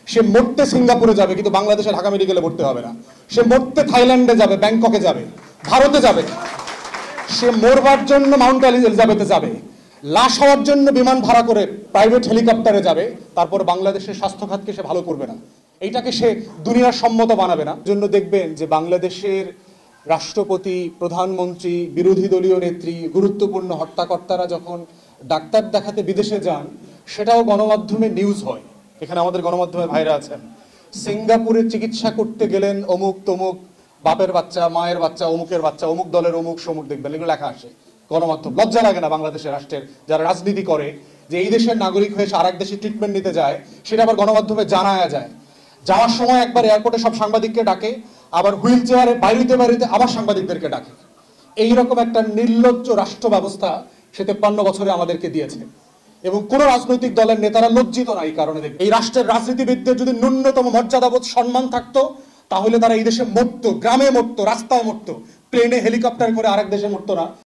সে মরতে সিঙ্গাপুরে যাবে, কিন্তু বাংলাদেশে ঢাকা মেডিকেলে ভর্তি হবে না। সে মরতে থাইল্যান্ডে যাবে, ব্যাংককে যাবে, ভারতে যাবে। সে মরবার জন্য মাউন্ট এলিজাবেথে যাবে, লাশ হওয়ার জন্য বিমান ভাড়া করে প্রাইভেট হেলিকপ্টারে যাবে। তারপর বাংলাদেশের স্বাস্থ্য খাতকে সে ভালো করবে না, এইটাকে সে দুনিয়ার সম্মত বানাবে না। জন্য দেখবেন যে বাংলাদেশের রাষ্ট্রপতি, প্রধানমন্ত্রী, বিরোধী দলীয় নেত্রী, গুরুত্বপূর্ণ হত্যাকর্তারা যখন ডাক্তার দেখাতে বিদেশে যান, সেটাও গণমাধ্যমে নিউজ হয়। এখানে আমাদের গণমাধ্যমে ভাইরা আছেন, সিঙ্গাপুরে চিকিৎসা করতে গেলেন অমুক তমুক বাপের বাচ্চা, মায়ের বাচ্চা, অমুকের বাচ্চা, অমুক দলের অমুক সমুক, দেখবেন এগুলো লেখা আসে গণমাধ্যম। লজ্জা লাগে না বাংলাদেশের রাষ্ট্রের যারা রাজনীতি করে, যে এই দেশের নাগরিক হয়ে আর এক দেশে ট্রিটমেন্ট নিতে যায়, সেটা আবার গণমাধ্যমে জানায়া যায়। যাওয়ার সময় একবার এয়ারপোর্টে সব সাংবাদিককে ডাকে, আবার হুইল চেয়ারে বাড়িতে বাড়িতে আবার সাংবাদিকদেরকে ডাকে। এইরকম একটা নির্লজ্জ রাষ্ট্র ব্যবস্থা সে 53 বছরে আমাদেরকে দিয়েছে, এবং কোন রাজনৈতিক দলের নেতারা লজ্জিত না এই কারণে। এই রাষ্ট্রের রাজনীতিবিদদের যদি ন্যূনতম মর্যাদাবোধ, সম্মান থাকতো, তাহলে তারা এই দেশে মরতো, গ্রামে মরতো, রাস্তায় মরতো, প্লেনে হেলিকপ্টার করে আরেক দেশে মরতো না।